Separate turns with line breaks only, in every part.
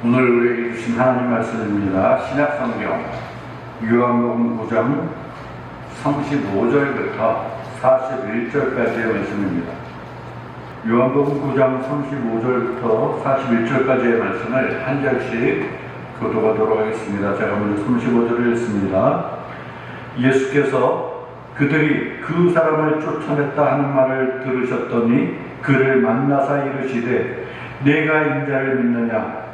오늘 우리에게 주신 하나님 말씀입니다. 신약성경 요한복음 9장 35절부터 41절까지의 말씀입니다. 요한복음 9장 35절부터 41절까지의 말씀을 한 절씩 교독하도록 하겠습니다. 제가 먼저 35절을 읽습니다. 예수께서 그들이 그 사람을 쫓아냈다 하는 말을 들으셨더니 그를 만나사 이르시되 내가 인자를 믿느냐?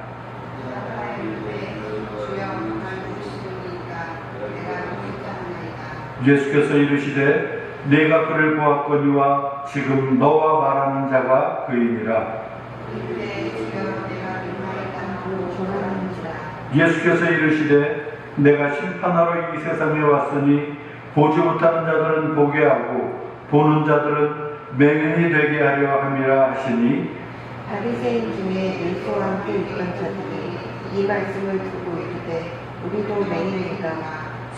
예수께서 이르시되 내가 그를 보았거니와 지금 너와 말하는 자가 그이니라. 예수께서 이르시되 내가 심판하러 이 세상에 왔으니 보지 못하는 자들은 보게 하고 보는 자들은 맹인이 되게 하려 함이라 하시니
바리새인 중에 예수와 함께 있던 자들이 이 말씀을 듣고 이르되 우리도 맹인인가.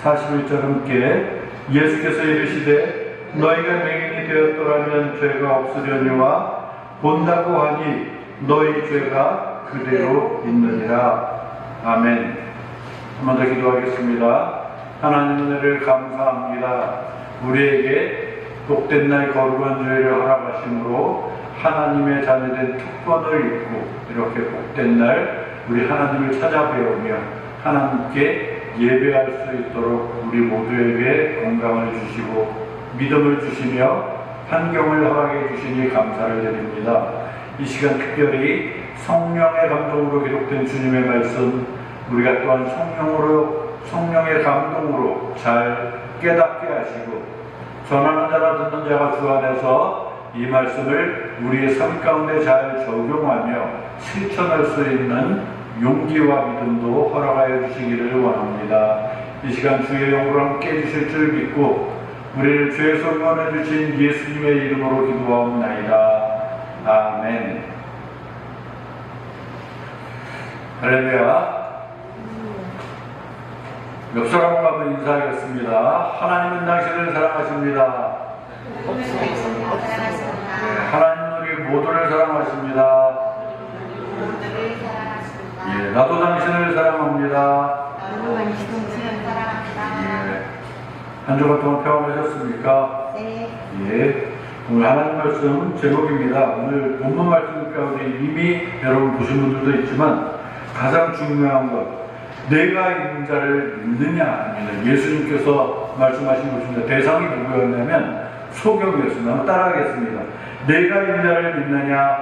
41절 함께 예수께서 이르시되 너희가 맹인이 되었더라면 죄가 없으려니와 본다고 하니 너희 죄가 그대로 있느니라. 아멘. 한 번 더 기도하겠습니다. 하나님 은혜를 감사합니다. 우리에게 복된 날 거룩한 죄를 허락하심으로 하나님의 자녀된 특권을 입고 이렇게 복된 날 우리 하나님을 찾아뵈오며 하나님께 예배할 수 있도록 우리 모두에게 건강을 주시고 믿음을 주시며 환경을 허락해 주시니 감사를 드립니다. 이 시간 특별히 성령의 감동으로 기록된 주님의 말씀 우리가 또한 성령의 감동으로 잘 깨닫게 하시고 전하는 자나 듣는 자가 주 안에서 이 말씀을 우리의 삶 가운데 잘 적용하며 실천할 수 있는 용기와 믿음도 허락하여 주시기를 원합니다. 이 시간 주의 영으로 함께 해주실 줄 믿고 우리를 죄에서 구원해 주신 예수님의 이름으로 기도하옵나이다. 아멘. 할렐루야. 옆 사람과 한번 인사하겠습니다. 하나님은 당신을 사랑하십니다. 하나님은 우리 모두를 사랑하십니다. 예, 나도 당신을 사랑합니다. 예, 한 주간 동안 평안하셨습니까?
네.
예, 오늘 하나님 말씀 제목입니다. 오늘 본문 말씀 가운데 이미 여러분 보신 분들도 있지만 가장 중요한 것 내가 있는 자를 믿느냐 아니면 예수님께서 말씀하신 것입니다. 대상이 누구였냐면 소경이었습니다. 한번 따라하겠습니다. 내가 있는 자를 믿느냐?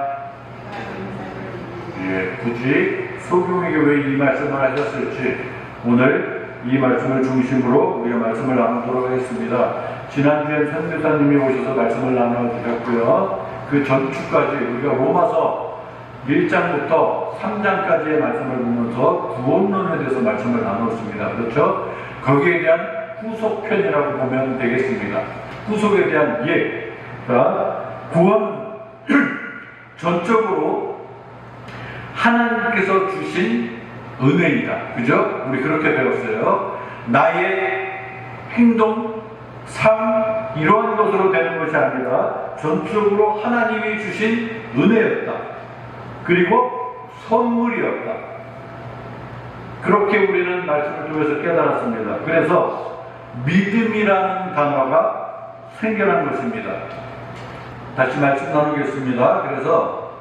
예, 굳이 소경에게 왜 이 말씀을 하셨을지 오늘 이 말씀을 중심으로 우리가 말씀을 나누도록 하겠습니다. 지난주에 선교사님이 오셔서 말씀을 나눠주셨고요. 그 전주까지 우리가 로마서 1장부터 3장까지의 말씀을 보면서 구원론에 대해서 말씀을 나눴습니다. 그렇죠? 거기에 대한 후속편이라고 보면 되겠습니다. 후속에 대한 예. 자, 구원은 전적으로 하나님께서 주신 은혜이다. 그죠? 우리 그렇게 배웠어요. 나의 행동, 삶, 이러한 것으로 되는 것이 아니라 전적으로 하나님이 주신 은혜였다. 그리고 선물이었다. 그렇게 우리는 말씀을 통해서 깨달았습니다. 그래서 믿음이라는 단어가 생겨난 것입니다. 다시 말씀 나누겠습니다. 그래서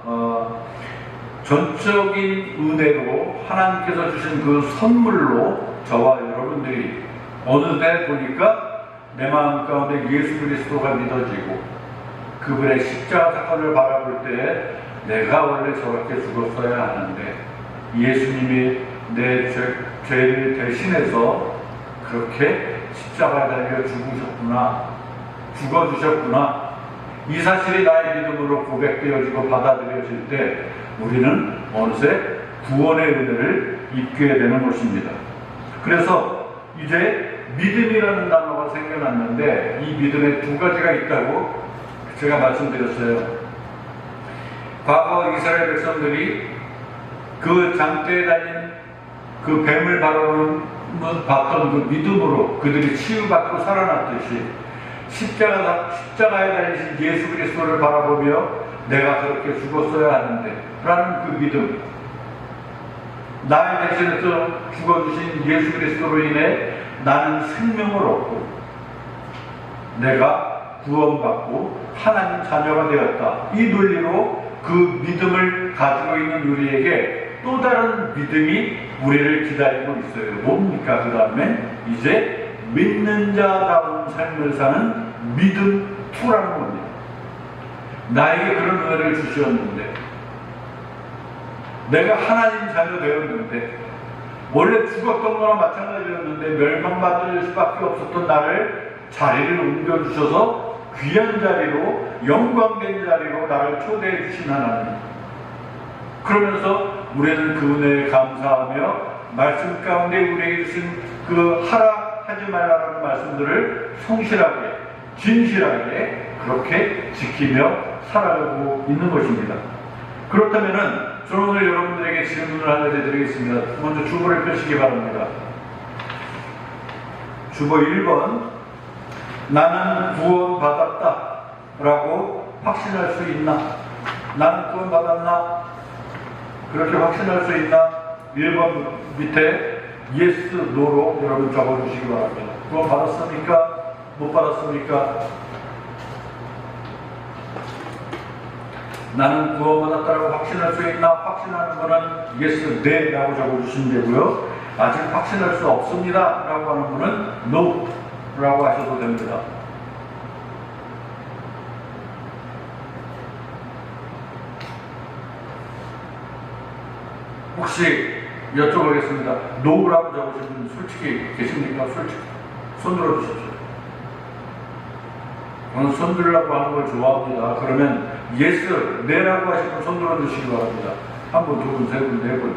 전적인 은혜로 하나님께서 주신 그 선물로 저와 여러분들이 어느새 보니까 내 마음 가운데 예수 그리스도가 믿어지고 그분의 십자가 사건을 바라볼 때 내가 원래 저렇게 죽었어야 하는데 예수님이 내 죄를 대신해서 그렇게 십자가에 달려 죽어주셨구나. 이 사실이 나의 믿음으로 고백되어지고 받아들여질 때 우리는 어느새 구원의 은혜를 입게 되는 것입니다. 그래서 이제 믿음이라는 단어가 생겨났는데 이 믿음에 두 가지가 있다고 제가 말씀드렸어요. 과거 이스라엘 백성들이 그 장대에 달린 그 뱀을 봤던 그 믿음으로 그들이 치유받고 살아났듯이 십자가에 달리신 예수 그리스도를 바라보며 내가 그렇게 죽었어야 하는데 라는 그 믿음, 나의 대신해서 죽어주신 예수 그리스도로 인해 나는 생명을 얻고 내가 구원받고 하나님 자녀가 되었다. 이 논리로 그 믿음을 가지고 있는 우리에게 또 다른 믿음이 우리를 기다리고 있어요. 뭡니까? 그 다음에 이제 믿는 자다운 삶을 사는 믿음 2라는 겁니다. 나에게 그런 은혜를 주셨는데, 내가 하나님 자녀 되었는데, 원래 죽었던 거나 마찬가지였는데 멸망받을 수밖에 없었던 나를 자리를 옮겨주셔서 귀한 자리로, 영광된 자리로 나를 초대해 주신 하나님. 그러면서 우리는 그 은혜에 감사하며 말씀 가운데 우리에게 주신 그 하라 하지 말라라는 말씀들을 성실하게, 진실하게 그렇게 지키며 살아가고 있는 것입니다. 그렇다면은 저는 오늘 여러분들에게 질문을 하나 드리겠습니다. 먼저 주보를 펴시기 바랍니다. 주보 1번. 나는 구원받았다 라고 확신할 수 있나? 나는 구원받았나? 그렇게 확신할 수 있나? 1번 밑에 yes, no로 여러분 적어주시기 바랍니다. 구원받았습니까? 못 받았습니까? 나는 구원받았다라고 확신할 수 있나? 확신하는 거는 yes, 네 라고 적어주시면 되고요. 아직 확신할 수 없습니다 라고 하는 분은 no 라고 하셔도 됩니다. 혹시 여쭤보겠습니다. 노라고 적으신 분 솔직히 계십니까? 솔직히 손 들어주십시오. 저는 손 들으라고 하는 걸 좋아합니다. 그러면 예스, 네라고 하시면 손 들어주시기 바랍니다. 한 분, 두 분, 세 분, 네 분.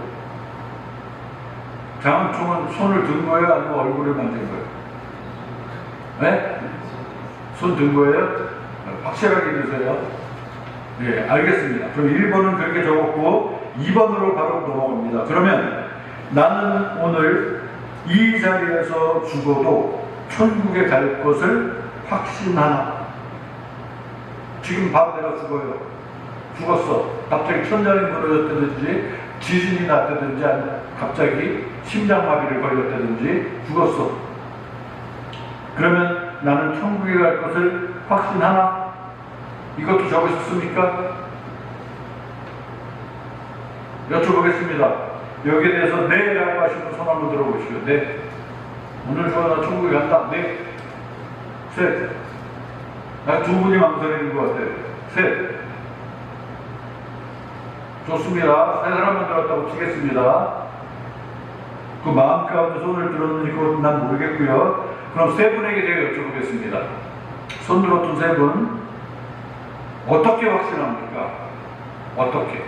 장총은 손을 든 거예요? 아니면 얼굴을 만진 거예요? 네? 손 든 거예요? 확실하게 드세요. 네, 알겠습니다. 그럼 1번은 그렇게 적었고 2번으로 바로 넘어갑니다. 그러면 나는 오늘 이 자리에서 죽어도 천국에 갈 것을 확신하나? 지금 바로 내가 죽어요. 죽었어. 갑자기 천장이 무너졌다든지 지진이 났다든지 갑자기 심장마비를 걸렸다든지 죽었어. 그러면 나는 천국에 갈 것을 확신하나? 이것도 적으셨습니까? 여쭤보겠습니다. 여기에 대해서 네 라고 하시면 손 한번 들어보시죠. 네. 오늘 나 천국에 간다. 네. 셋. 나 두 분이 망설이는 것 같아요. 셋. 좋습니다. 세 사람만 들었다고 치겠습니다. 그 마음 가운데 손을 들었는지 그건 난 모르겠고요. 그럼 세 분에게 제가 여쭤보겠습니다. 손 들었던 세 분, 어떻게 확신합니까? 어떻게?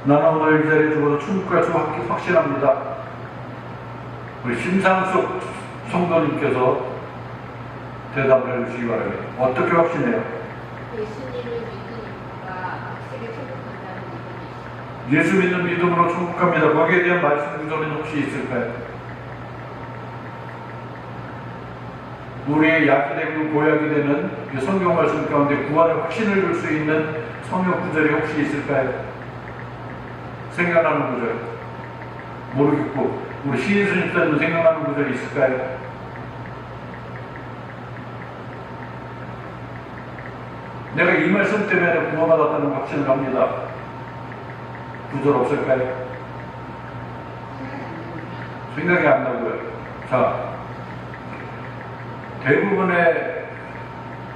나는 오늘 이 자리에 죽어서 천국 갈 수 확신합니다. 우리 심상숙 성도님께서 대답을 해주시기 바랍니다. 어떻게 확신해요?
예수님을 믿으니까 확실히 천국 간다는 믿음이 있어요.
예수 믿는 믿음으로 천국 갑니다. 거기에 대한 말씀 구절은 혹시 있을까요? 우리의 약이 되고 고약이 되는 성경 말씀 가운데 구원의 확신을 줄 수 있는 성경 구절이 혹시 있을까요? 생각나는 구절? 모르겠고 우리 시인스님 때는 생각나는 구절이 있을까요? 내가 이 말씀 때문에 구원받았다는 확신을 합니다. 구절 없을까요? 생각이 안 나고요. 자, 대부분의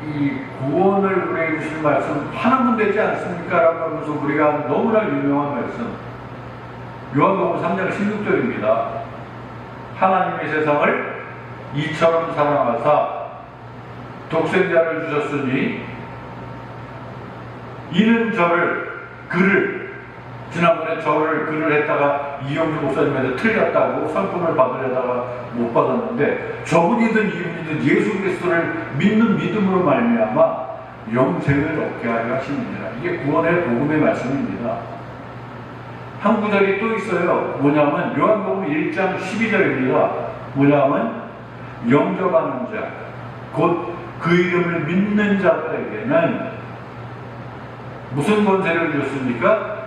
이 구원을 우리에게 주신 말씀 하나만 되지 않습니까? 라고 하면서 우리가 너무나 유명한 말씀 요한복음 3장 16절입니다. 하나님이 세상을 이처럼 사랑하사 독생자를 주셨으니 이는 그를 지난번에 글을 했다가 이영주 목사님한테 틀렸다고 상품을 받으려다가 못 받았는데 저분이든 이분이든 예수 그리스도를 믿는 믿음으로 말미암아 영생을 얻게 하려 하십니다. 이게 구원의 복음의 말씀입니다. 한 구절이 또 있어요. 뭐냐면 요한복음 1장 12절입니다. 뭐냐면 영접하는 자, 곧 그 이름을 믿는 자들에게는 무슨 권세를 줬습니까?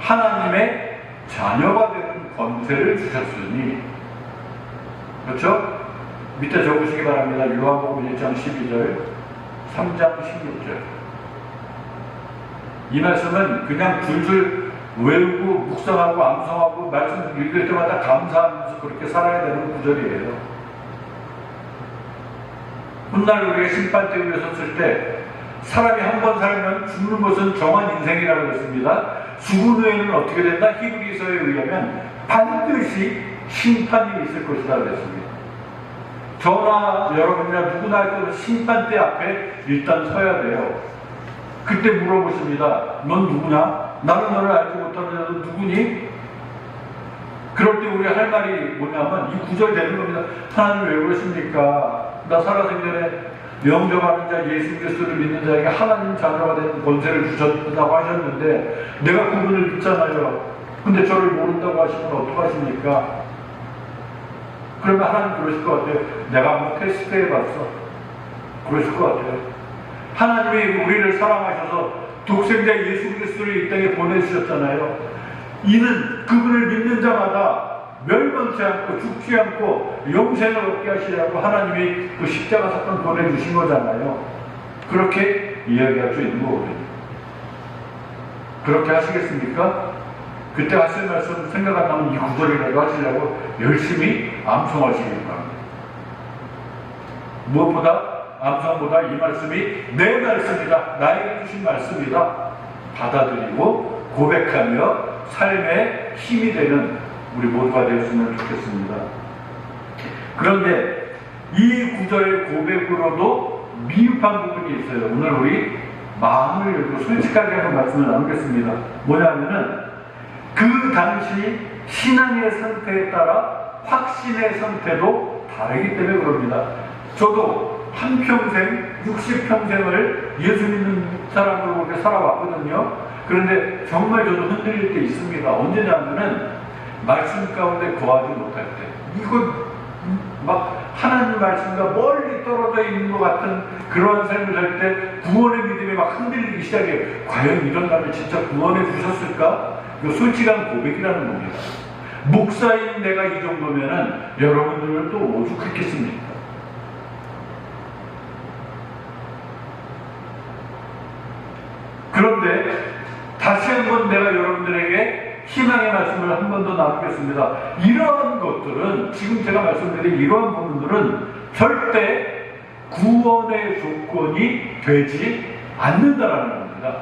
하나님의 자녀가 되는 권세를 주셨으니. 그렇죠? 밑에 적으시기 바랍니다. 요한복음 1장 12절, 3장 16절. 이 말씀은 그냥 줄줄 외우고 묵상하고 암송하고 말씀 읽을 때마다 감사하면서 그렇게 살아야 되는 구절이에요. 훗날 우리가 심판대 위에 섰을 때 사람이 한 번 살면 죽는 것은 정한 인생이라고 했습니다. 죽은 후에는 어떻게 된다? 히브리서에 의하면 반드시 심판이 있을 것이다 그랬습니다. 저나 여러분이나 누구나 그 심판대 앞에 일단 서야 돼요. 그때 물어보십니다. 넌 누구냐? 나는 너를 알지 못하는데 너 누구니? 그럴 때 우리 할 말이 뭐냐면 이 구절이 되는 겁니다. 하나님 왜 그러십니까? 나 살아생전에 영접하는 자 예수 그리스도를 믿는 자에게 하나님 자녀가 되는 권세를 주셨다고 하셨는데 내가 그분을 믿잖아요. 근데 저를 모른다고 하시면 어떡하십니까? 그러면 하나님 그러실 것 같아요. 내가 한번 테스트 해봤어. 그러실 것 같아요. 하나님이 우리를 사랑하셔서 독생자 예수 그리스도를 이 땅에 보내주셨잖아요. 이는 그분을 믿는 자마다 멸망치 않고 죽지 않고 영생을 얻게 하시라고 하나님이 그 십자가 사건 보내주신 거잖아요. 그렇게 이야기할 수 있는 거거든요. 그렇게 하시겠습니까? 그때 하실 말씀 생각 안 나면 이 구절이라도 하시려고 열심히 암송하시길 바랍니다. 무엇보다 암송보다 이 말씀이 내 말씀이다. 나에게 주신 말씀이다. 받아들이고 고백하며 삶의 힘이 되는 우리 모두가 되었으면 좋겠습니다. 그런데 이 구절의 고백으로도 미흡한 부분이 있어요. 오늘 우리 마음을 열고 솔직하게 하는 말씀을 나누겠습니다. 뭐냐면은 그 당시 신앙의 상태에 따라 확신의 상태도 다르기 때문에 그럽니다. 저도 한평생 60평생을 예수 믿는 사람으로 그렇게 살아왔거든요. 그런데 정말 저도 흔들릴 때 있습니다. 언제냐면은 말씀 가운데 거하지 못할 때, 이거 막 하나님 말씀과 멀리 떨어져 있는 것 같은 그러한 삶을 살 때 구원의 믿음이 막 흔들리기 시작해요. 과연 이런 날을 진짜 구원해 주셨을까? 이거 솔직한 고백이라는 겁니다. 목사인 내가 이 정도면은 여러분들은 또 오죽했겠습니까? 그런데 다시 한번 내가 여러분들에게 희망의 말씀을 한 번 더 나누겠습니다. 이러한 것들은, 지금 제가 말씀드린 이러한 부분들은 절대 구원의 조건이 되지 않는다라는 겁니다.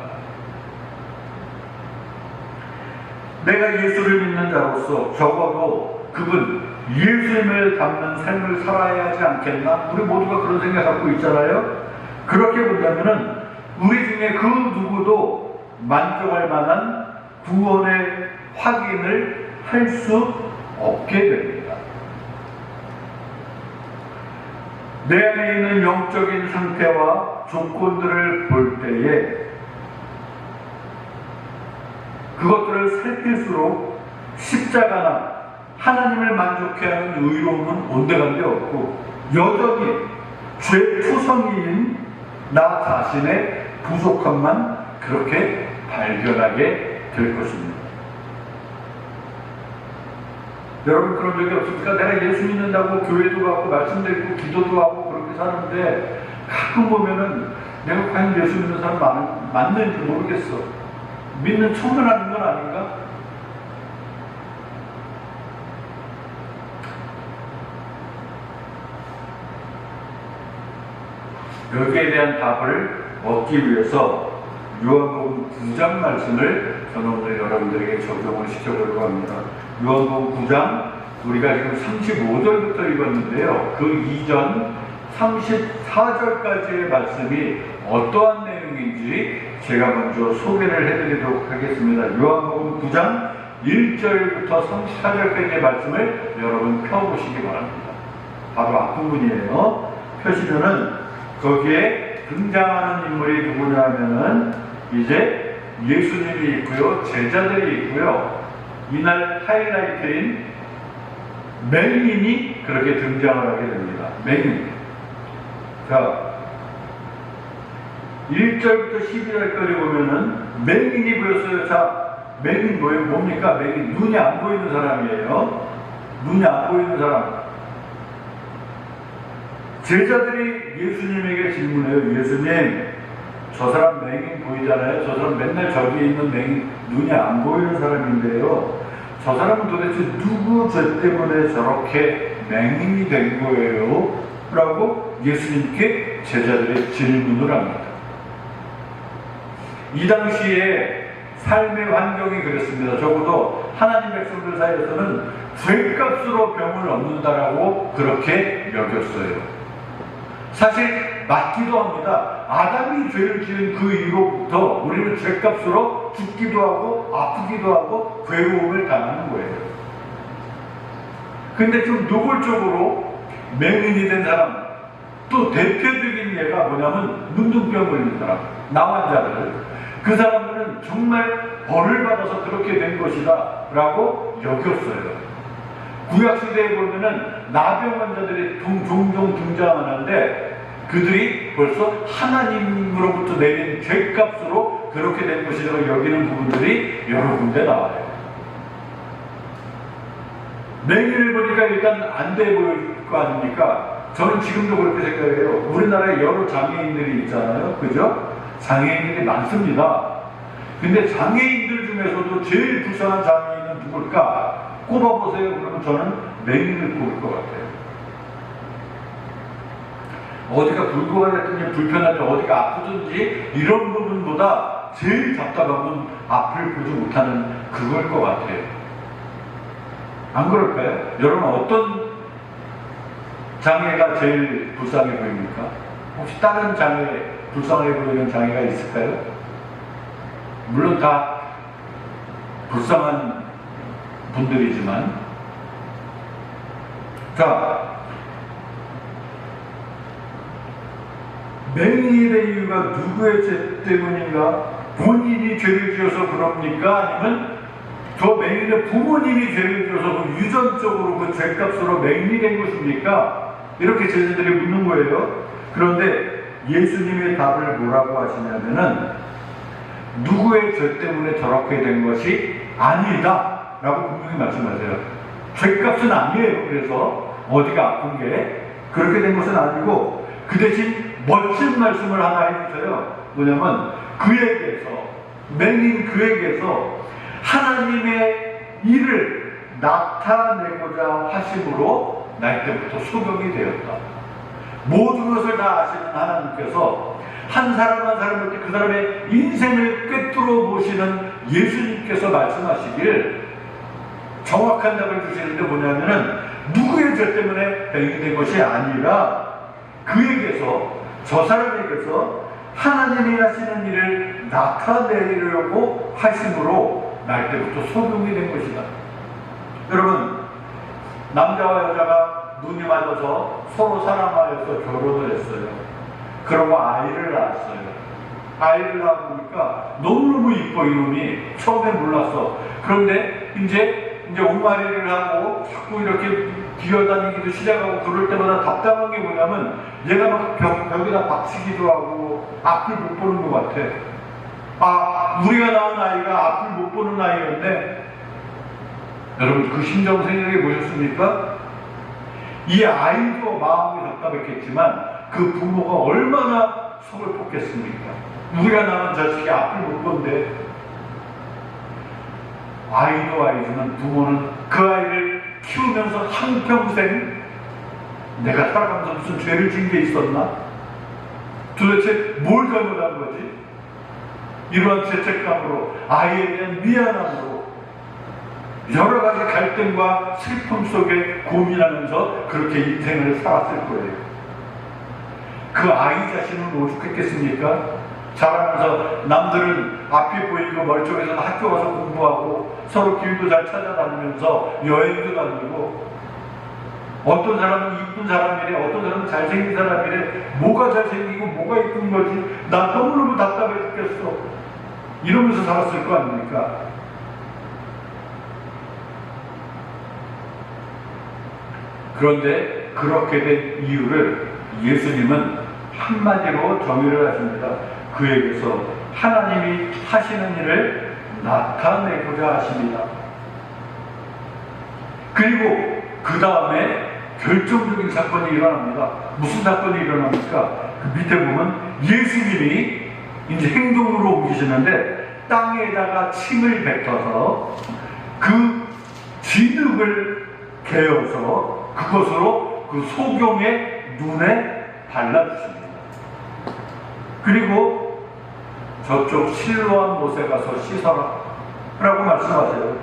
내가 예수를 믿는 자로서 적어도 그분 예수님을 닮는 삶을 살아야 하지 않겠나? 우리 모두가 그런 생각 갖고 있잖아요. 그렇게 본다면은 우리 중에 그 누구도 만족할 만한 구원의 확인을 할 수 없게 됩니다. 내 안에 있는 영적인 상태와 조건들을 볼 때에 그것들을 살필수록 십자가나 하나님을 만족해 하는 의로움은 온데간데 없고 여전히 죄투성이인 나 자신의 부족함만 그렇게 발견하게 될 것입니다. 여러분 그런 적이 없습니까? 내가 예수 믿는다고 교회도 가고 말씀도 읽고 기도도 하고 그렇게 사는데 가끔 보면은 내가 과연 예수 믿는 사람 맞는지 모르겠어. 믿는 척을 하는 건 아닌가? 여기에 대한 답을 얻기 위해서 요한복음 9장 말씀을 저는 오늘 여러분들에게 적용을 시켜보려고 합니다. 요한복음 9장 우리가 지금 35절부터 읽었는데요. 그 이전 34절까지의 말씀이 어떠한 내용인지 제가 먼저 소개를 해드리도록 하겠습니다. 요한복음 9장 1절부터 34절까지의 말씀을 여러분 펴보시기 바랍니다. 바로 앞부분이에요. 펴시면은 거기에 등장하는 인물이 누구냐 하면은 이제 예수님이 있고요, 제자들이 있고요, 이날 하이라이트인 맹인이 그렇게 등장을 하게 됩니다. 맹인. 자, 1절부터 12절까지 보면은 맹인이 보였어요. 자, 맹인 뭡니까? 맹인, 눈이 안 보이는 사람이에요. 눈이 안 보이는 사람. 제자들이 예수님에게 질문해요. 예수님, 저 사람 맹인 보이잖아요. 저 사람 맨날 저기에 있는 맹인, 눈이 안 보이는 사람인데요. 저 사람은 도대체 누구 죄 때문에 저렇게 맹인이 된 거예요? 라고 예수님께 제자들이 질문을 합니다. 이 당시에 삶의 환경이 그랬습니다. 적어도 하나님 백성들 사이에서는 죄값으로 병을 얻는다라고 그렇게 여겼어요. 사실 맞기도 합니다. 아담이 죄를 지은 그 이후로부터 우리는 죄값으로 죽기도 하고 아프기도 하고 괴로움을 당하는 거예요. 근데 좀 노골적으로 맹인이 된 사람, 또 대표적인 예가 뭐냐면 문둥병 걸린 사람, 나환자들. 그 사람들은 정말 벌을 받아서 그렇게 된 것이다 라고 여겼어요. 구약시대에 보면은 나병 환자들이 종종 등장하는데 그들이 벌써 하나님으로부터 내린 죄값으로 그렇게 된 것이라고 여기는 부분들이 여러 군데 나와요. 맹인을 보니까 일단 안 돼 보일 거 아닙니까? 저는 지금도 그렇게 생각해요. 우리나라에 여러 장애인들이 있잖아요. 그죠? 장애인들이 많습니다. 근데 장애인들 중에서도 제일 불쌍한 장애인은 누굴까? 꼽아보세요. 그러면 저는 맹인을 꼽을 것 같아요. 어디가 굴곡하든지 불편하든지 어디가 아프든지 이런 부분보다 제일 답답한 건 앞을 보지 못하는 그걸 것 같아요. 안 그럴까요? 여러분 어떤 장애가 제일 불쌍해 보입니까? 혹시 다른 장애, 불쌍해 보이는 장애가 있을까요? 물론 다 불쌍한 분들이지만, 자, 맹인이 된 이유가 누구의 죄 때문인가? 본인이 죄를 지어서 그럽니까? 아니면 저 맹인의 부모님이 죄를 지어서 유전적으로 그 죄값으로 맹인이 된 것입니까? 이렇게 제자들이 묻는 거예요. 그런데 예수님의 답을 뭐라고 하시냐면은 누구의 죄 때문에 저렇게 된 것이 아니다 라고 분명히 말씀하세요. 죄값은 아니에요. 그래서 어디가 아픈 게 그렇게 된 것은 아니고 그 대신 멋진 말씀을 하나 해주세요. 뭐냐면 그에게서, 맹인 그에게서 하나님의 일을 나타내고자 하심으로 날 때부터 소경이 되었다. 모든 것을 다 아시는 하나님께서 한 사람 한 사람을 때 그 사람의 인생을 꿰뚫어 보시는 예수님께서 말씀하시길 정확한 답을 주시는데 뭐냐면은 누구의 죄 때문에 맹인이 된 것이 아니라 그에게서, 저 사람에게서 하나님이 하시는 일을 나타내려고 하심으로 날 때부터 소경이 된 것이다. 여러분, 남자와 여자가 눈이 맞아서 서로 사랑하여서 결혼을 했어요. 그러고 아이를 낳았어요. 아이를 낳아보니까 너무너무 이뻐 이놈이. 처음에 몰랐어. 그런데 이제 옹알이를 하고 자꾸 이렇게 기어다니기도 시작하고 그럴 때마다 답답한 게 뭐냐면 얘가 막 벽에다 박치기도 하고 앞을 못 보는 것 같아. 아, 우리가 낳은 아이가 앞을 못 보는 아이였네. 여러분 그 심정 생각해 보셨습니까? 이 아이도 마음이 답답했겠지만 그 부모가 얼마나 속을 볶겠습니까? 우리가 낳은 자식이 앞을 못 본데. 아이도 아이지만 부모는 그 아이를 키우면서 한평생 내가 살아가면서 무슨 죄를 지은 게 있었나? 도대체 뭘 잘못한 거지? 이러한 죄책감으로, 아이에 대한 미안함으로 여러 가지 갈등과 슬픔 속에 고민하면서 그렇게 인생을 살았을 거예요. 그 아이 자신은 오죽했겠습니까? 자라면서 남들은 앞이 보이고 멀쩡해서 학교 가서 공부하고 서로 길도 잘 찾아다니면서 여행도 다니고 어떤 사람은 이쁜 사람이래, 어떤 사람은 잘생긴 사람이래. 뭐가 잘생기고 뭐가 이쁜 거지? 난 너무너무 답답해 죽겠어. 이러면서 살았을 거 아닙니까? 그런데 그렇게 된 이유를 예수님은 한마디로 정의를 하십니다. 그에게서 하나님이 하시는 일을 나타내고자 하십니다. 그리고 그 다음에 결정적인 사건이 일어납니다. 무슨 사건이 일어납니까? 그 밑에 보면 예수님이 이제 행동으로 옮기시는데 땅에다가 침을 뱉어서 그 진흙을 개어서 그것으로 그 소경의 눈에 발라주십니다. 그리고 저쪽 실로암 못에 가서 씻어라 라고 말씀하세요.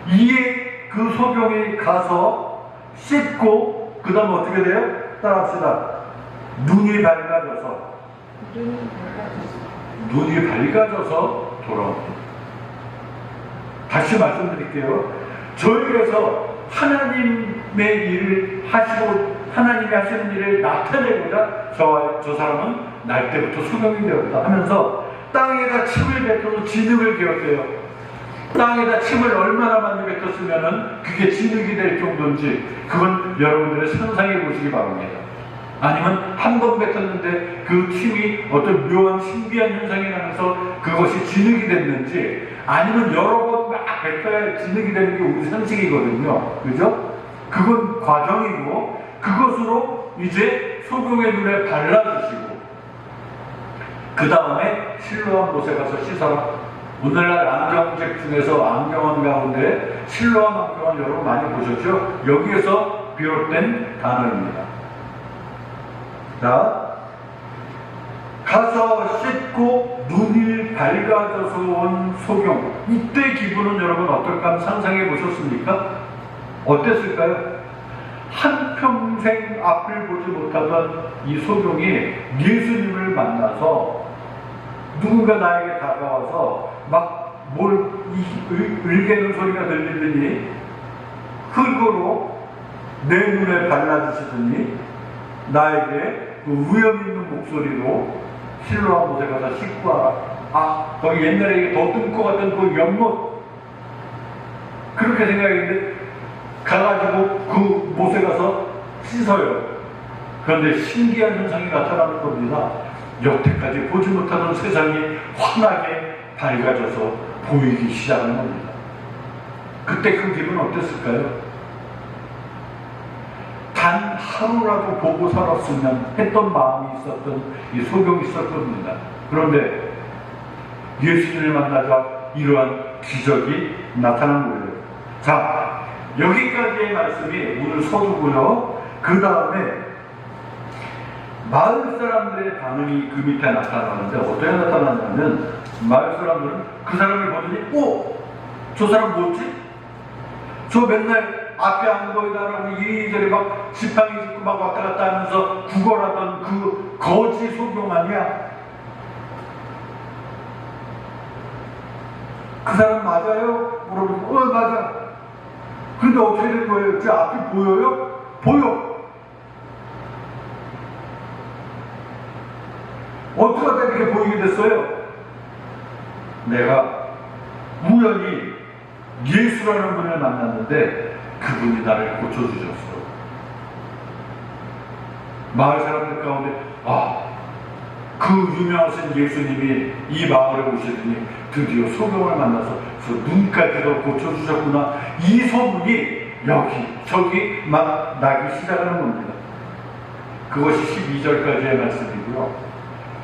이에 그 소경이 가서 씻고 그 다음 어떻게 돼요? 따라합시다. 눈이 밝아져서 돌아옵니다. 다시 말씀드릴게요. 저에게서 하나님의 일을 하시고 하나님이 하시는 일을 나타내고자 저 사람은 날 때부터 소경이 되었다 하면서 땅에다 침을 뱉어서 진흙을 개었대요. 땅에다 침을 얼마나 많이 뱉었으면 그게 진흙이 될 정도인지 그건 여러분들의 상상해 보시기 바랍니다. 아니면 한 번 뱉었는데 그 침이 어떤 묘한 신비한 현상이 나면서 그것이 진흙이 됐는지 아니면 여러 번 막 뱉어야 진흙이 되는 게 우리 상식이거든요. 그죠? 그건 과정이고 그것으로 이제 소경의 눈에 발라주시고 그 다음에 실로암 못에 가서 씻어라. 오늘날 안경책 중에서 안경원 가운데 실로암 안경원 여러분 많이 보셨죠? 여기에서 비롯된 단어입니다. 자, 가서 씻고 눈이 밝아져서 온 소경. 이때 기분은 여러분 어떨까 한번 상상해 보셨습니까? 어땠을까요? 한평생 앞을 보지 못하던 이 소경이 예수님을 만나서 누군가 나에게 다가와서 막 뭘 을개는 소리가 들리더니 흙으로 내 눈에 발라주시더니 나에게 그 위험 있는 목소리로 실로암 못에 가서 씻고 와라. 아, 거기 옛날에 더듬고 갔던 그 연못 그렇게 생각했는데 가가지고 그 못에 가서 씻어요. 그런데 신기한 현상이 나타나는 겁니다. 여태까지 보지 못하던 세상이 환하게 밝아져서 보이기 시작하는 겁니다. 그때 그 기분 어땠을까요? 단 하루라도 보고 살았으면 했던 마음이 있었던 이 소경이 있었을 겁니다. 그런데 예수님을 만나자 이러한 기적이 나타난 거예요. 자, 여기까지의 말씀이 오늘 서두고요. 그 다음에 마을 사람들의 반응이 그 밑에 나타나는데 어떻게 나타나냐면 마을 사람들은 그 사람을 보더니 오! 저 사람 뭐지? 저 맨날 앞에 안 보이다라고 이리저리 막 지팡이 짚고 막 왔다 갔다 하면서 구걸하던 그 거지 소경 아니야? 그 사람 맞아요? 물어보고 맞아. 근데 어떻게 된 거예요? 저 앞이 보여요? 보여. 어떻게 하다 이렇게 보이게 됐어요? 내가 우연히 예수라는 분을 만났는데 그분이 나를 고쳐주셨어. 마을 사람들 가운데 그 유명하신 예수님이 이 마을에 오시더니 드디어 소경을 만나서 저 눈까지도 고쳐주셨구나. 이 소문이 여기 저기 막 나기 시작하는 겁니다. 그것이 12절까지의 말씀이고요.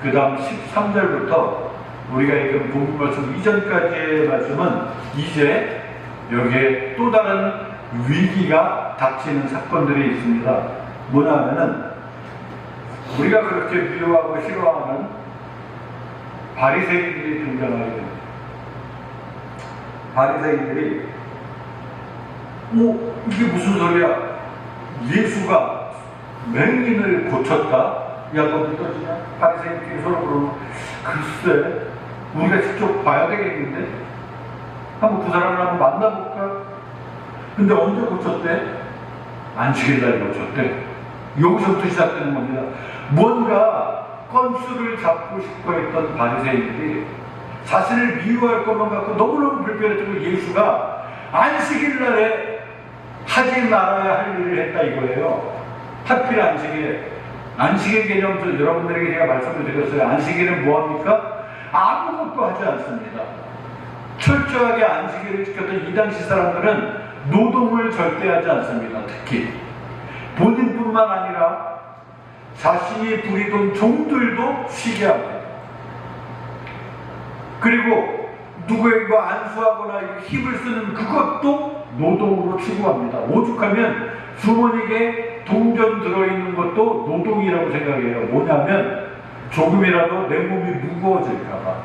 그 다음 13절부터 우리가 읽은 본문 말씀 이전까지의 말씀은 이제 여기에 또 다른 위기가 닥치는 사건들이 있습니다. 뭐냐면은 우리가 그렇게 미워하고 싫어하는 바리새인들이 등장하게 됩니다. 바리새인들이 이게 무슨 소리야? 예수가 맹인을 고쳤다? 야, 너 믿어지냐? 바리새인들이 서로 그러면 글쎄 우리가 직접 봐야 되겠는데? 한번 그 사람을 한번 만나볼까? 근데 언제 고쳤대? 안식일 날 고쳤대. 여기서부터 시작되는 겁니다. 뭔가 건수를 잡고 싶어 했던 바리새인들이 자신을 미워할 것만 갖고 너무너무 불편했던 예수가 안식일 날에 하지 말아야 할 일을 했다 이거예요. 하필 안식일 개념도 여러분들에게 제가 말씀을 드렸어요. 안식일은 뭐합니까? 아무것도 하지 않습니다. 철저하게 안식일을 지켰던 이 당시 사람들은 노동을 절대 하지 않습니다. 특히 본인뿐만 아니라 자신이 부리던 종들도 쉬게 합니다. 그리고 누구에게 안수하거나 힘을 쓰는 그것도 노동으로 추구합니다. 오죽하면 주머니에 동전 들어있는 것도 노동이라고 생각해요. 뭐냐면 조금이라도 내 몸이 무거워질까봐.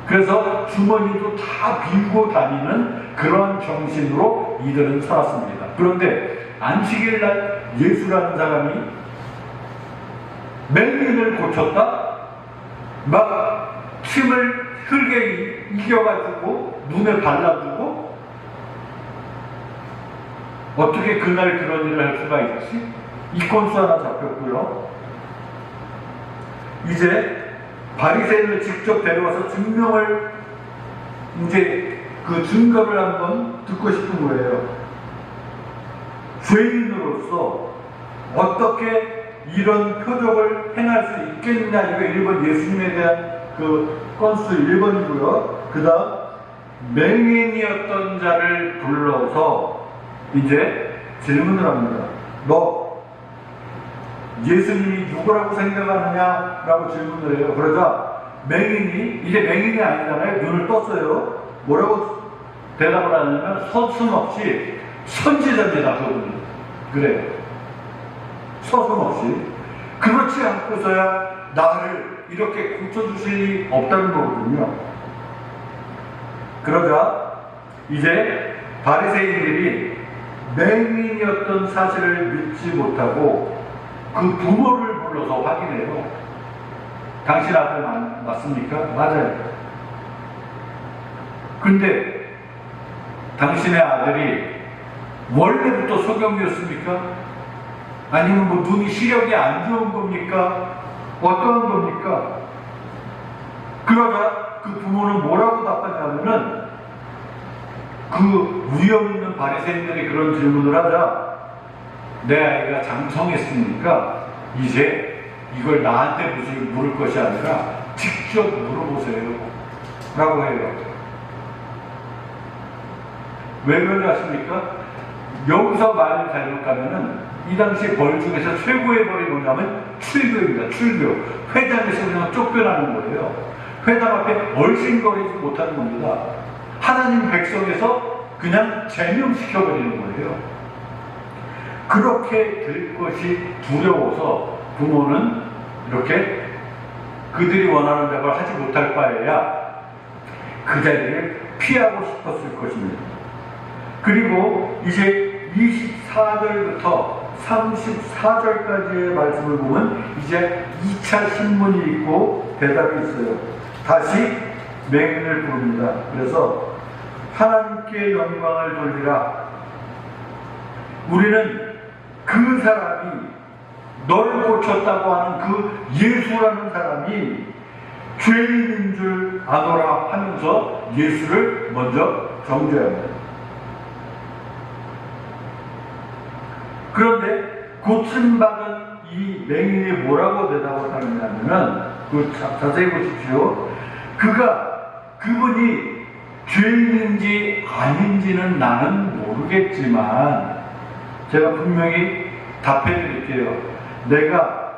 그래서 주머니도 다 빌고 다니는 그런 정신으로 이들은 살았습니다. 그런데 안식일날 예수라는 사람이 맹인을 고쳤다? 막 침을 흙에 이겨가지고 눈에 발라주고 어떻게 그날 그런 일을 할 수가 있지? 이 건수 하나 잡혔고요. 이제 바리새인을 직접 데려와서 증명을 이제 그 증거를 한번 듣고 싶은 거예요. 죄인으로서 어떻게 이런 표적을 행할 수 있겠느냐. 이거 1번 예수님에 대한 그 건수 1번이고요. 그 다음 맹인이었던 자를 불러서 이제 질문을 합니다. 너 예수님이 누구라고 생각하느냐? 라고 질문을 해요. 그러자 맹인이, 이제 맹인이 아니잖아요. 눈을 떴어요. 뭐라고 대답을 하냐면 서슴없이 선지자입니다. 그분은. 그래요. 서슴없이. 그렇지 않고서야 나를 이렇게 고쳐주실 일이 없다는 거거든요. 그러자 이제 바리새인들이 맹인이었던 사실을 믿지 못하고 그 부모를 불러서 확인해요. 당신 아들 맞습니까? 맞아요. 근데 당신의 아들이 원래부터 소경이었습니까? 아니면 뭐 눈이 시력이 안 좋은 겁니까? 어떠한 겁니까? 그러자 그 부모는 뭐라고 답하냐면은 그 위험 있는 바리새인들이 그런 질문을 하자 내 아이가 장성했으니까 이제 이걸 나한테 물을 것이 아니라 직접 물어보세요 라고 해요. 왜 그런지 아십니까? 여기서 말을 잘못 가면은 이 당시 벌 중에서 최고의 벌이 뭐냐면 출교입니다. 출교. 회당에서 그냥 쫓겨나는 거예요. 회당 앞에 얼씬거리지 못하는 겁니다. 하나님 백성에서 그냥 제명시켜버리는 거예요. 그렇게 될 것이 두려워서 부모는 이렇게 그들이 원하는 대로 하지 못할 바에야 그 자리를 피하고 싶었을 것입니다. 그리고 이제 24절부터 34절까지의 말씀을 보면 이제 2차 신문이 있고 대답이 있어요. 다시 맹인을 부릅니다. 그래서 하나님께 영광을 돌리라. 우리는 그 사람이 널 고쳤다고 하는 그 예수라는 사람이 죄인인 줄 아노라 하면서 예수를 먼저 정죄합니다. 그런데 고침받은 이 맹인이 뭐라고 대답을 하느냐면 자세히 보십시오. 그분이 죄인인지 아닌지는 나는 모르겠지만 제가 분명히 답해 드릴게요. 내가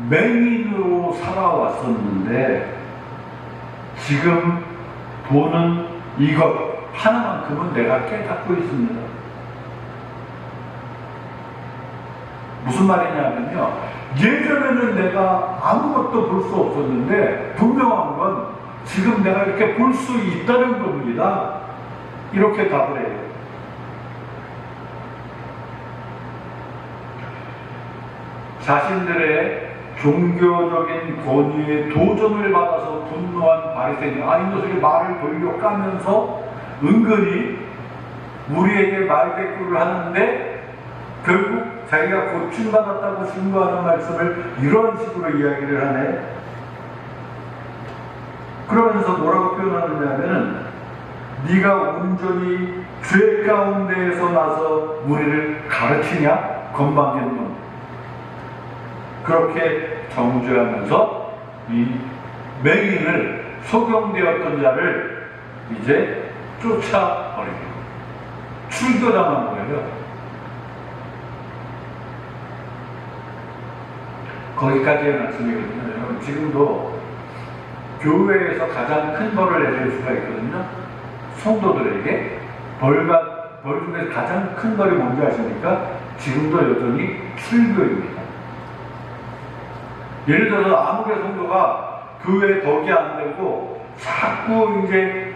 맹인으로 살아왔었는데 지금 보는 이것 하나만큼은 내가 깨닫고 있습니다. 무슨 말이냐면요, 예전에는 내가 아무것도 볼 수 없었는데 분명한 건 지금 내가 이렇게 볼 수 있다는 겁니다. 이렇게 답을 해요. 자신들의 종교적인 권위에 도전을 받아서 분노한 바리새인, 이 녀석이 말을 돌려 까면서 은근히 우리에게 말대꾸를 하는데 결국 자기가 고침받았다고 증거하는 말씀을 이런 식으로 이야기를 하네. 그러면서 뭐라고 표현하느냐면 네가 온전히 죄 가운데에서 나서 우리를 가르치냐? 건방진 놈. 그렇게 정죄하면서 이 맹인을 소경되었던 자를 이제 쫓아버리고 출교당한 거예요. 거기까지의 말씀이거든요. 여러분, 지금도 교회에서 가장 큰 벌을 내릴 수가 있거든요. 성도들에게 벌 중에서 가장 큰 벌이 뭔지 아십니까? 지금도 여전히 출교입니다. 예를 들어서 아무개 성도가 교회에 덕이 안 되고 자꾸 이제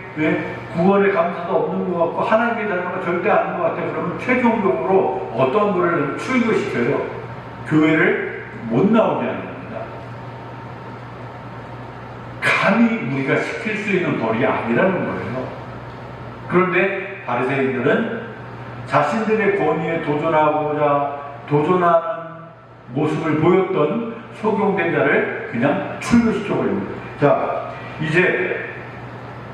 구원의 감사도 없는 것 같고 하나님의 자녀가 절대 아닌 것 같아요. 그러면 최종적으로 어떤 거를 출교시켜요. 교회를 못 나오게 하는 겁니다. 감히 우리가 시킬 수 있는 벌이 아니라는 거예요. 그런데 바리새인들은 자신들의 권위에 도전하는 모습을 보였던 소경된 자를 그냥 출교시켜버립니다. 자, 이제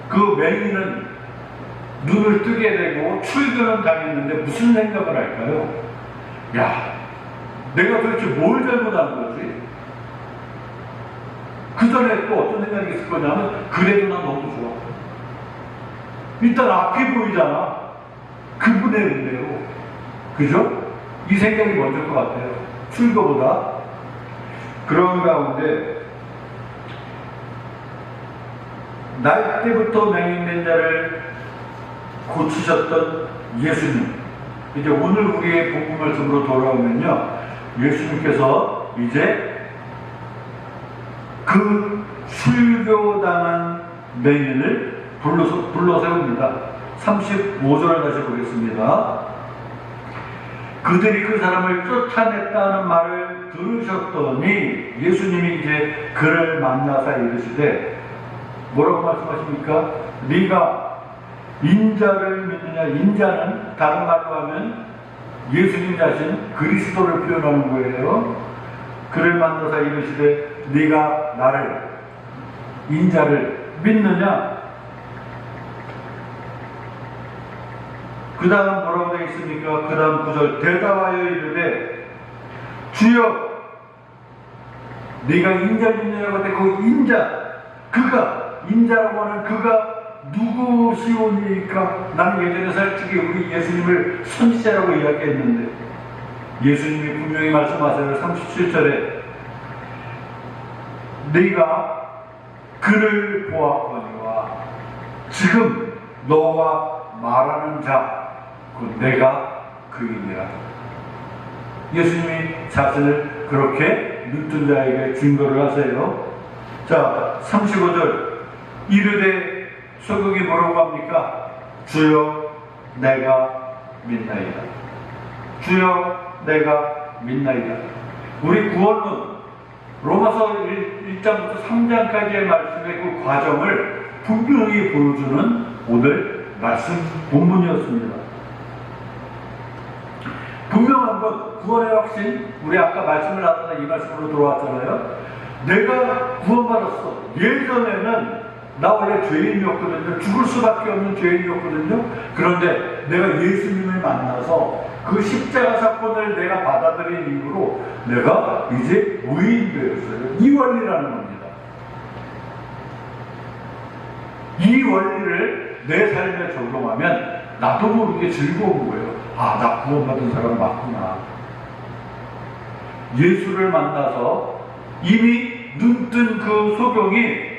그 맹인은 눈을 뜨게 되고 출교는 당했는데 무슨 생각을 할까요? 야, 내가 도대체 뭘 잘못한 거지? 그 전에 또 어떤 생각이 있을 거냐면, 그래도 난 너무 좋아. 일단 앞이 보이잖아. 그분의 은혜로. 그죠? 이 생각이 먼저일 것 같아요. 출교보다. 그런 가운데 날 때부터 맹인된 자를 고치셨던 예수님. 이제 오늘 우리의 복음 말씀으로 돌아오면요, 예수님께서 이제 그 출교당한 맹인을 불러 세웁니다. 35절을 다시 보겠습니다. 그들이 그 사람을 쫓아냈다는 말을 들으셨더니 예수님이 이제 그를 만나서 이르시되, 뭐라고 말씀하십니까? 네가 인자를 믿느냐? 인자는 다른 말로 하면 예수님 자신 그리스도를 표현하는 거예요. 그를 만나서 이르시되 네가 나를, 인자를 믿느냐? 그 다음 뭐라고 되어 있습니까? 그 다음 9절 대답하여 이르되 주여, 네가 인자를 믿느냐고 하는데 그 인자라고 하는 그가 누구시오니까? 나는 예전에 솔직히 우리 예수님을 선지자라고 이야기했는데, 예수님이 분명히 말씀하세요. 37절에 네가 그를 보았거니와 지금 너와 말하는 자 곧 내가 그이니라. 예수님이 자신을 그렇게 눈뜬 자에게 증거를 하세요. 자, 35절 이르되 소경이 뭐라고 합니까? 주여 내가 믿나이다. 주여 내가 믿나이다. 우리 구원은 로마서 1장부터 3장까지의 말씀의 그 과정을 분명히 보여주는 오늘 말씀 본문이었습니다. 분명한 건 구원의 확신, 우리 아까 말씀을 하다가 이 말씀으로 들어왔잖아요. 내가 구원받았어. 예전에는 나 원래 죄인이었거든요. 죽을 수밖에 없는 죄인이었거든요. 그런데 내가 예수님을 만나서 그 십자가 사건을 내가 받아들인 이후로 내가 이제 의인 되었어요. 이 원리라는 겁니다. 이 원리를 내 삶에 적용하면 나도 모르게 즐거운 거예요. 아, 나 구원받은 사람 맞구나. 예수를 만나서 이미 눈뜬 그 소경이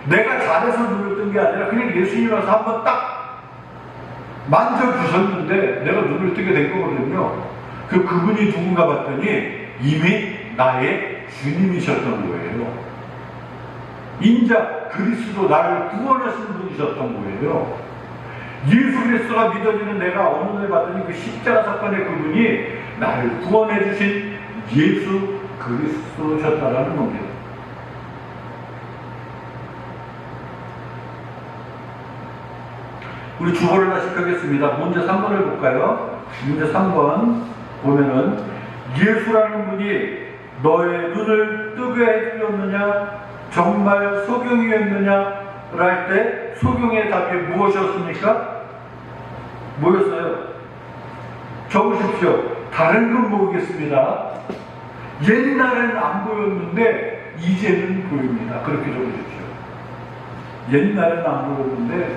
내가 잘해서 눈을 뜬 게 아니라 그냥 예수님 와서 한번 딱 만져주셨는데 내가 눈을 뜨게 된 거거든요. 그분이 누군가 봤더니 이미 나의 주님이셨던 거예요. 인자 그리스도, 나를 구원하신 분이셨던 거예요. 예수 그리스도가 믿어지는 내가 어느 날 봤더니 그 십자가 사건의 그분이 나를 구원해 주신 예수 그리스도셨다라는 겁니다. 우리 주보를 다시 펴겠습니다. 문제 3번을 볼까요? 문제 3번 보면은 예수라는 분이 너의 눈을 뜨게 해주셨느냐? 정말 소경이었느냐? 할 때 소경의 답이 무엇이었습니까? 뭐였어요? 적으십시오. 다른 건 모르겠습니다. 옛날엔 안 보였는데 이제는 보입니다. 그렇게 적으십시오. 옛날엔 안 보였는데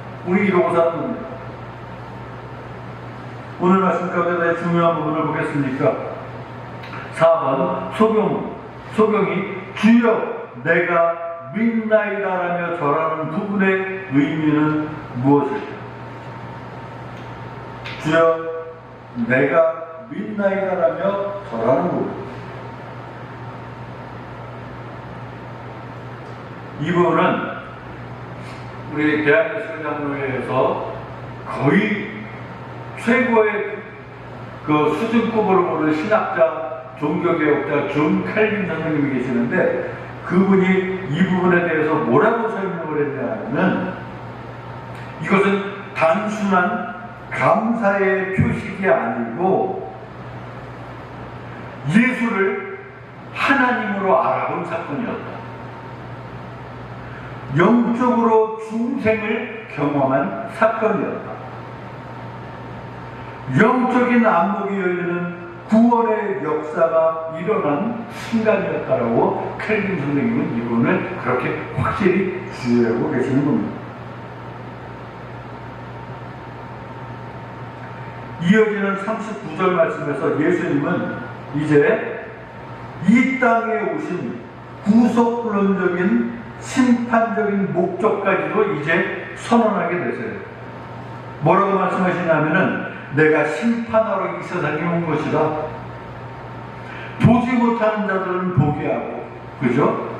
우리 이러고 사는 겁니다. 오늘 말씀 가운데 중요한 부분을 보겠습니까? 4번 소경이 주여 내가 믿나이다라며 절하는 부분의 의미는 무엇일까? 주여 내가 믿나이다라며 절하는 부분. 이 부분은 우리 대한예술장로회에서 거의 최고의 그 수준급으로 보는 신학자, 종교개혁자 존 칼빈 선생님이 계시는데 그분이 이 부분에 대해서 뭐라고 설명을 했냐면 이것은 단순한 감사의 표식이 아니고 예수를 하나님으로 알아본 사건이었다. 영적으로 중생을 경험한 사건이었다. 영적인 안목이 열리는 구원의 역사가 일어난 순간이었다라고 켈빈 선생님은 이 부분을 그렇게 확실히 주의하고 계시는 겁니다. 이어지는 39절 말씀에서 예수님은 이제 이 땅에 오신 구속론적인 심판적인 목적까지도 이제 선언하게 되세요. 뭐라고 말씀하시냐면은 내가 심판하러 이 세상에 온 것이다. 보지 못하는 자들은 보게 하고, 그죠?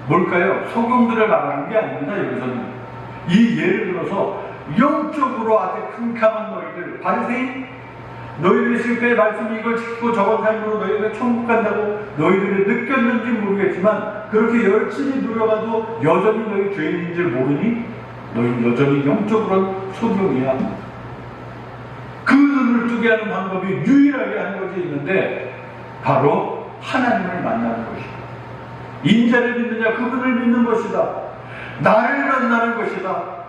뭘까요? 소경들을 말하는 게 아닙니다. 여기서는 이 예를 들어서 영적으로 아주 캄캄한 너희들, 바리새인, 너희들이 지금까지 말씀 이걸 지키고 저건 삶으로 너희들이 천국 간다고 너희들이 느꼈는지 모르겠지만 그렇게 열심히 누려가도 여전히 너희 죄인인 줄 모르니 너희 여전히 영적으로는 소경이야. 그 눈을 뜨게 하는 방법이 유일하게 한 것이 있는데 바로 하나님을 만나는 것이다. 인자를 믿느냐 그분을 믿는 것이다. 나를 만나는 것이다.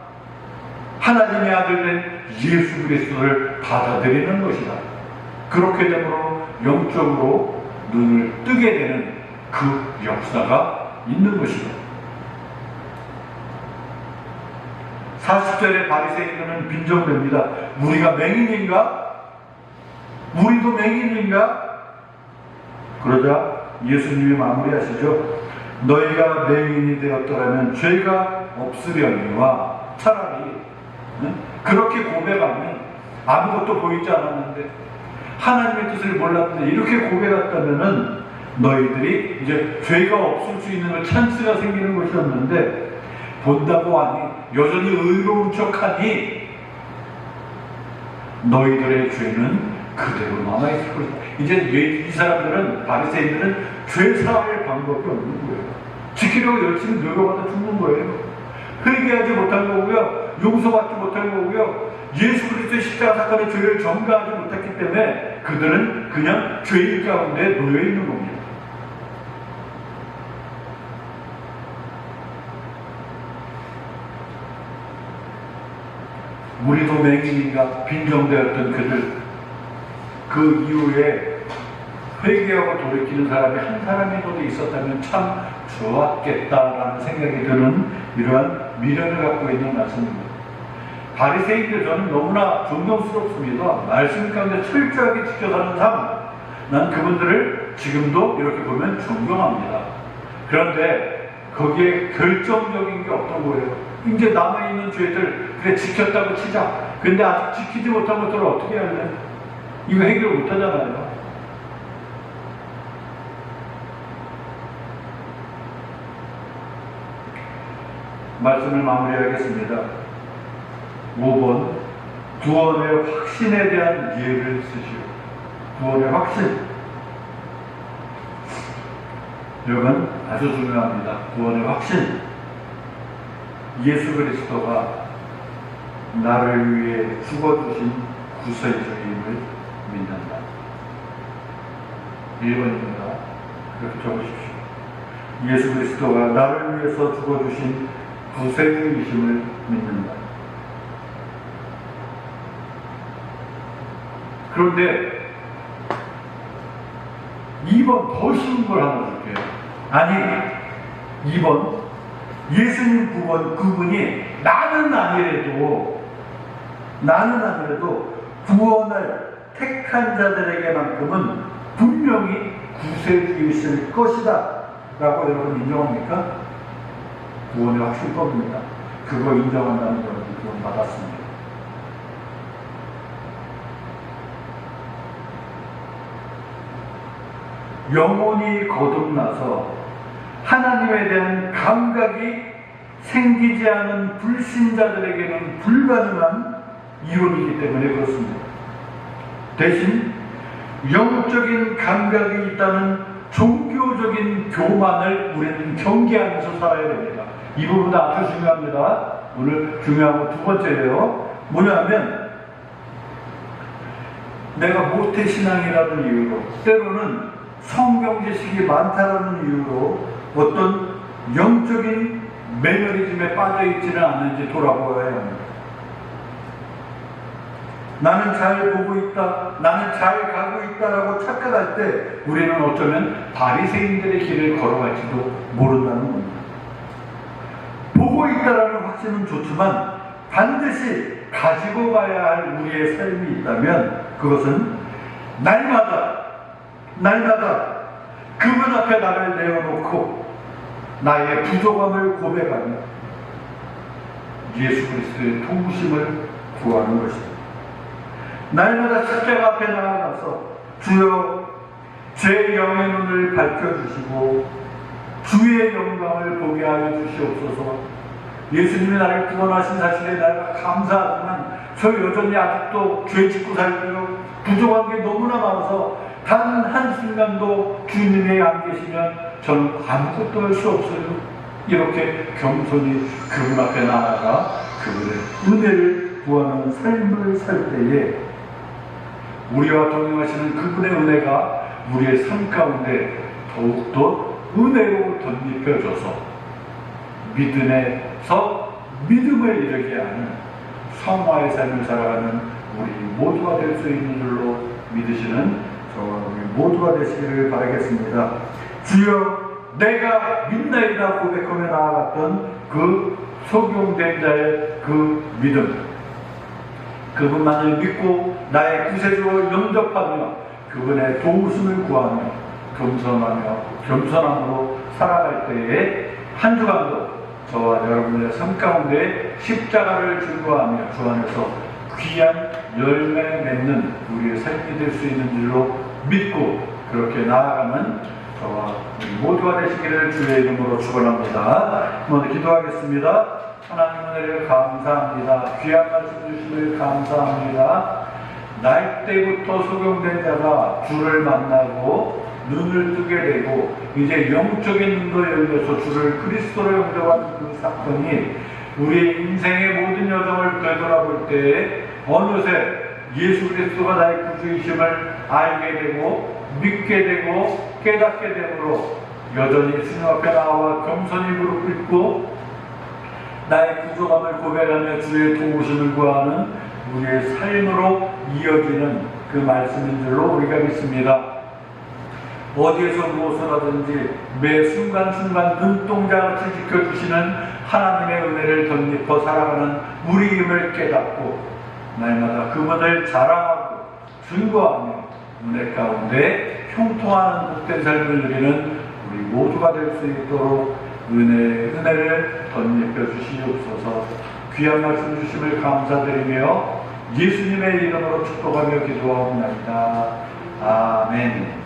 하나님의 아들 된 예수 그리스도를 받아들이는 것이다. 그렇게 되므로 영적으로 눈을 뜨게 되는 그 역사가 있는 것이다. 40절의 바리새인들은 빈정됩니다. 우리가 맹인인가? 우리도 맹인인가? 그러자 예수님이 마무리하시죠. 너희가 맹인이 되었더라면 죄가 없으려니와 차라리 그렇게 고백하면 아무것도 보이지 않았는데 하나님의 뜻을 몰랐는데 이렇게 고백했다면은 너희들이 이제 죄가 없을 수 있는 찬스가 생기는 것이었는데 본다고 하니 여전히 의로운 척하니 너희들의 죄는 그대로 남아있을 것이다. 이제 이 사람들은 바리새인들은 죄 사할 방법이 없는 거예요. 지키려고 열심히 노력하다 죽는 거예요. 회개하지 못한 거고요. 용서받지 못한 거고요. 예수 그리스도의 십자가 사건의 죄를 전가하지 못했기 때문에 그들은 그냥 죄인 가운데 놓여 있는 겁니다. 우리도 맹인인가 빈정되었던 그들, 그 이후에 회개하고 돌이키는 사람이 한 사람이라도 있었다면 참 좋았겠다라는 생각이 드는 이러한 미련을 갖고 있는 말씀입니다. 바리새인들 저는 너무나 존경스럽습니다. 말씀 가운데 철저하게 지켜 사는 삶, 난 그분들을 지금도 이렇게 보면 존경합니다. 그런데 거기에 결정적인 게 어떤 거예요? 이제 남아있는 죄들 그래 지켰다고 치자. 근데 아직 지키지 못한 것들을 어떻게 할래? 이거 해결 못하잖아요. 말씀을 마무리하겠습니다. 5번 구원의 확신에 대한 예를 쓰시오. 구원의 확신. 이건 아주 중요합니다. 구원의 확신. 예수 그리스도가 나를 위해 죽어주신 구세주임을 믿는다. 1번입니다. 그렇게 적으십시오. 예수 그리스도가 나를 위해서 죽어주신 구세주이심을 믿는다. 그런데 2번 더 쉬운 걸 하나 줄게요. 아니 2번 예수님 그분이 나는 아니래도 구원을 택한 자들에게만큼은 분명히 구세주이 있을 것이다 라고 여러분 인정합니까? 구원의 확실법입니다. 그거 인정한다면 여러분 구원 받았습니다. 영혼이 거듭나서 하나님에 대한 감각이 생기지 않은 불신자들에게는 불가능한 이론이기 때문에 그렇습니다. 대신 영적인 감각이 있다는 종교적인 교만을 우리는 경계하면서 살아야 됩니다. 이 부분도 아주 중요합니다. 오늘 중요한 거 두 번째예요. 뭐냐면 내가 모태신앙이라는 이유로, 때로는 성경 지식이 많다라는 이유로 어떤 영적인 매너리즘에 빠져있지는 않는지 돌아보아야 합니다. 나는 잘 보고 있다, 나는 잘 가고 있다라고 착각할 때 우리는 어쩌면 바리새인들의 길을 걸어갈지도 모른다는 겁니다. 보고 있다라는 확신은 좋지만 반드시 가지고 가야 할 우리의 삶이 있다면 그것은 날마다 그분 앞에 나를 내어놓고 나의 부족함을 고백하며 예수 그리스도의 도우심을 구하는 것입니다. 날마다 십자가 앞에 나아가서 주여 제 영의 눈을 밝혀주시고 주의 영광을 보게 하여 주시옵소서. 예수님이 나를 구원하신 사실에 내가 감사하지만 저 여전히 아직도 죄 짓고 살고요. 부족한 게 너무나 많아서 단 한순간도 주님이 안 계시면 저는 아무것도 할 수 없어요. 이렇게 겸손히 그분 앞에 나아가 그분의 은혜를 구하는 삶을 살 때에 우리와 동행하시는 그분의 은혜가 우리의 삶 가운데 더욱더 은혜로 덧입혀져서 믿음에서 믿음을 이르게 하는 성화의 삶을 살아가는 우리 모두가 될 수 있는 줄로 믿으시는 저와 우리 모두가 되시기를 바라겠습니다. 주여 내가 믿나이다 고백하며 나아갔던 그 소경된 자의 그 믿음, 그분만을 믿고 나의 구세주로 영접하며 그분의 도우심을 구하며 겸손함으로 살아갈 때에 한 주간도 저와 여러분의 삶 가운데 십자가를 증거하며 주 안에서 귀한 열매 맺는 우리의 삶이 될 수 있는 줄로 믿고 그렇게 나아가는 저와 우리 모두가 되시기를 주의 이름으로 축원합니다. 먼저 기도하겠습니다. 하나님 은혜를 감사합니다. 귀한 말씀 주심을 감사합니다. 날 때부터 소경된 자가 주를 만나고 눈을 뜨게 되고 이제 영적인 눈도 열려서 주를 그리스도로 영접하는 그 사건이 우리의 인생의 모든 여정을 되돌아볼 때에 어느새 예수 그리스도가 나의 구주이심을 알게 되고 믿게 되고 깨닫게 되므로 여전히 주님 앞에 나와 겸손히 무릎 꿇고 나의 부족함을 고백하며 주의 도우심을 구하는 우리의 삶으로 이어지는 그 말씀인 줄로 우리가 믿습니다. 어디에서 무엇을 하든지 매 순간순간 눈동자같이 지켜주시는 하나님의 은혜를 덧입어 살아가는 우리임을 깨닫고 날마다 그분을 자랑하고 증거하며 은혜 가운데 형통하는 복된 삶을 누리는 우리 모두가 될 수 있도록 은혜를 덧입혀 주시옵소서. 귀한 말씀 주심을 감사드리며 예수님의 이름으로 축복하며 기도하옵나이다. 아멘.